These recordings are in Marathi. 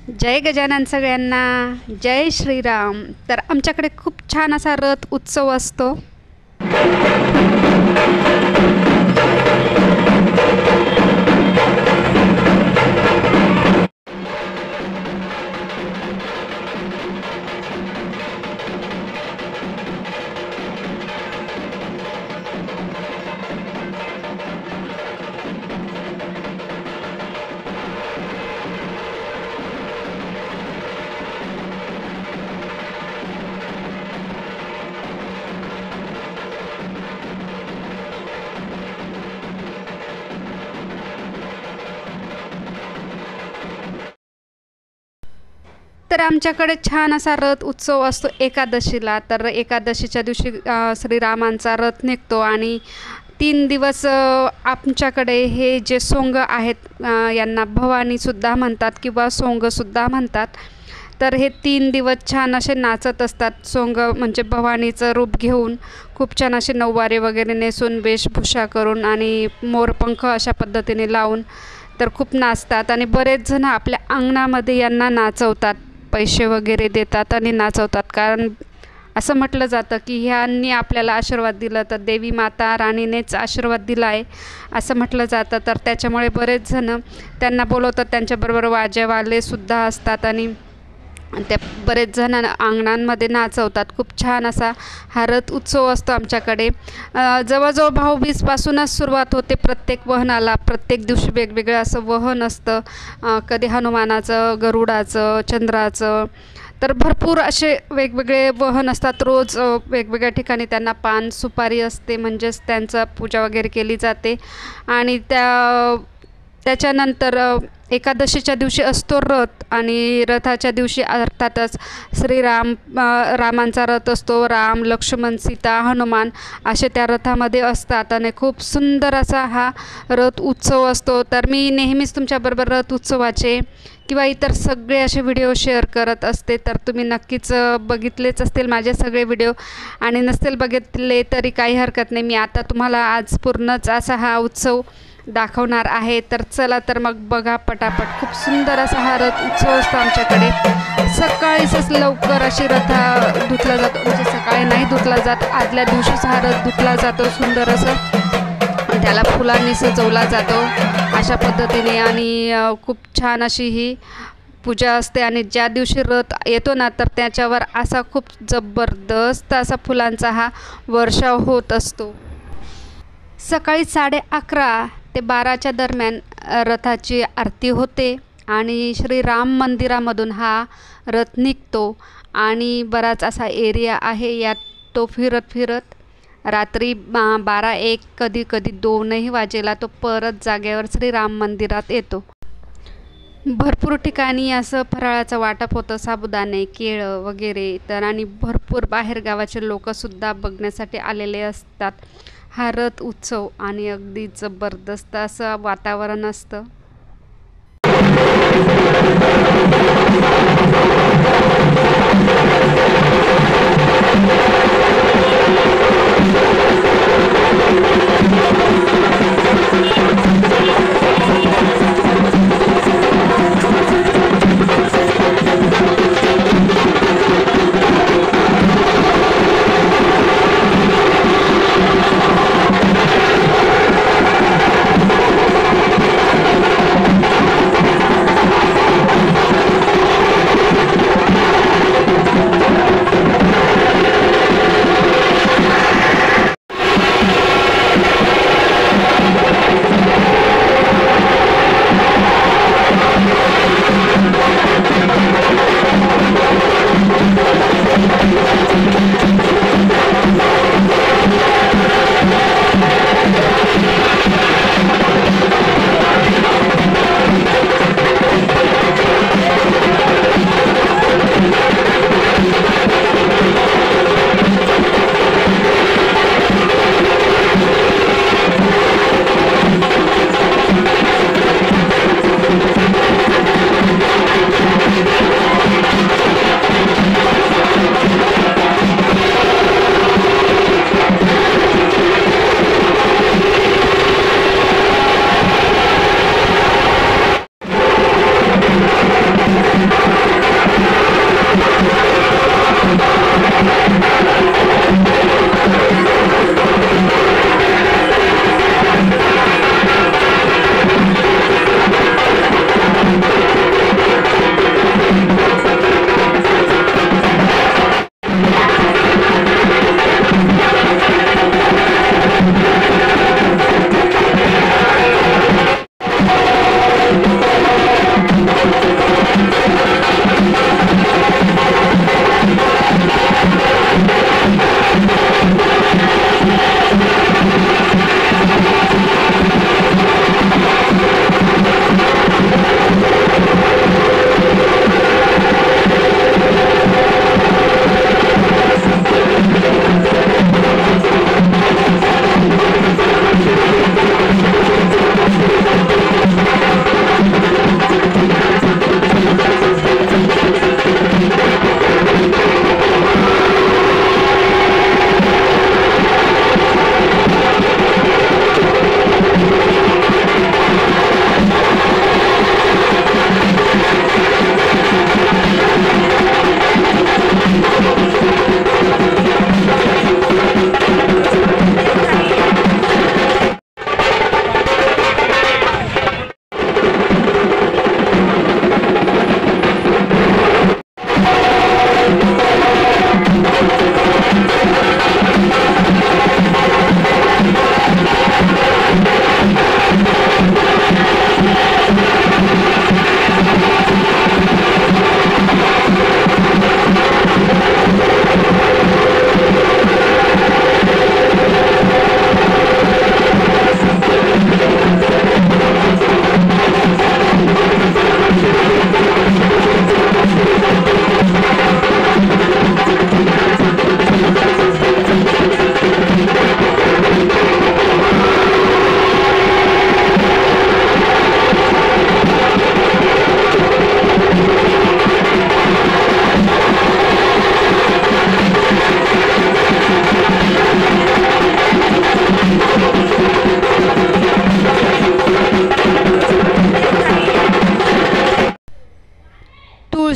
जय गजानन सगळ्यांना, जय श्रीराम. तर आमच्याकडे खूप छान असा रथ उत्सव असतो. तर आमच्याकडे छान असा रथ उत्सव असतो एकादशीला. तर एकादशीच्या दिवशी श्रीरामांचा रथ निघतो आणि 3 दिवस आमच्याकडे हे जे सोंग आहेत यांना भवानीसुद्धा म्हणतात किंवा सोंगसुद्धा म्हणतात. तर हे 3 दिवस छान असे नाचत असतात. सोंग म्हणजे भवानीचं रूप घेऊन खूप छान असे नऊवारी वगैरे नेसून वेशभूषा करून आणि मोरपंख अशा पद्धतीने लावून तर खूप नाचतात आणि बरेच जण आपल्या अंगणामध्ये यांना नाचवतात, पैसे वगैरे देतात आणि नाचवतात. कारण असं म्हटलं जातं की ह्यांनी आपल्याला आशीर्वाद दिला तर देवी माता राणीनेच आशीर्वाद दिला आहे असं म्हटलं जातं. तर त्याच्यामुळे बरेच जण त्यांना बोलवतात, त्यांच्याबरोबर वाजेवालेसुद्धा असतात आणि त्या बरेच जण अंगणांमध्ये नाचवतात. खूप छान असा हा रथ उत्सव असतो आमच्याकडे. जवळजवळ भाऊबीजपासूनच सुरुवात होते. प्रत्येक वहनाला प्रत्येक दिवशी वेगवेगळं असं वहन असतं. कधी हनुमानाचं, गरुडाचं, चंद्राचं, तर भरपूर असे वेगवेगळे वहन असतात. रोज वेगवेगळ्या ठिकाणी त्यांना पान सुपारी असते, म्हणजेच त्यांचं पूजा वगैरे केली जाते. आणि त्याच्यानंतर एकादशीच्या दिवशी असतो रथ आणि रथाच्या दिवशी अर्थातच रामांचा रथ असतो. राम, लक्ष्मण, सीता, हनुमान असे त्या रथामध्ये असतात आणि खूप सुंदर असा हा रथ उत्सव असतो. तर मी नेहमीच तुमच्याबरोबर रथ उत्सवाचे किंवा इतर सगळे असे व्हिडिओ शेअर करत असते. तर तुम्ही नक्कीच बघितलेच असतील माझे सगळे व्हिडिओ आणि नसतील बघितले तरी काही हरकत नाही. मी आता तुम्हाला आज पूर्णच असा हा उत्सव दाखवणार आहे. तर चला तर मग बघा पटापट. खूप सुंदर असा हा रथ उत्सव असतो आमच्याकडे. सकाळीच लवकर अशी रथा धुतला जातो, म्हणजे सकाळी नाही धुतला जात, आदल्या दिवशीच हा रथ धुतला जातो. सुंदर असं त्याला फुलांनी सजवला जातो अशा पद्धतीने आणि खूप छान अशी ही पूजा असते. आणि ज्या दिवशी रथ येतो ना तर त्याच्यावर असा खूप जबरदस्त असा फुलांचा हा वर्षाव होत असतो. सकाळी 11:30 ते 12च्या दरम्यान रथाची आरती होते आणि श्रीराम मंदिरामधून हा रथ निघतो आणि बराच असा एरिया आहे. यात तो फिरत फिरत रात्री 12-1 कधी कधी 2ही वाजेला तो परत जागेवर श्रीराम मंदिरात येतो. भरपूर ठिकाणी असं फराळाचं वाटप होतं, साबुदाणे, केळं वगैरे. तर आणि भरपूर बाहेरगावाचे लोकंसुद्धा बघण्यासाठी आलेले असतात हा रथ उत्सव आणि अगदी जबरदस्त असं वातावरण असतं.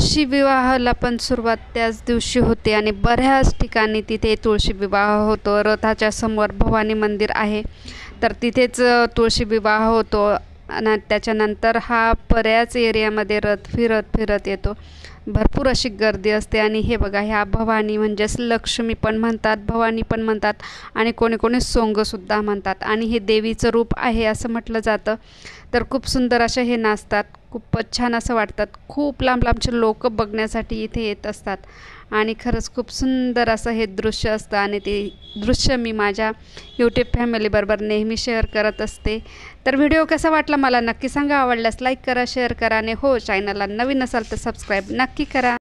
तुळशी विवाहाला पण सुरुवात त्याच दिवशी होते आणि बऱ्याच ठिकाणी तिथे तुळशी विवाह होतो. रथाच्या समोर भवानी मंदिर आहे, तर तिथेच तुळशी विवाह होतो आणि त्याच्यानंतर हा बऱ्याच एरियामध्ये रथ फिरत येतो. भरपूर अशी गर्दी असते. आणि हे बघा, ह्या भवानी म्हणजेच लक्ष्मी पण म्हणतात, भवानी पण म्हणतात आणि कोणी कोणी सोंगसुद्धा म्हणतात. आणि हे देवीचं रूप आहे असं म्हटलं जातं. तर खूप सुंदर असे हे नाचतात, खूपच छान असं वाटतात. खूप लांब लांबचे लोक बघण्यासाठी इथे येत असतात आणि खरंच खूप सुंदर असं हे दृश्य असतं. आणि ते दृश्य मी माझ्या यूट्यूब फॅमिलीबरोबर नेहमी शेअर करत असते. तर व्हिडिओ कसा वाटला मला नक्की सांगा. आवडल्यास लाईक करा, शेअर करा आणि हो, चॅनलला नवीन असाल तर सबस्क्राईब नक्की करा.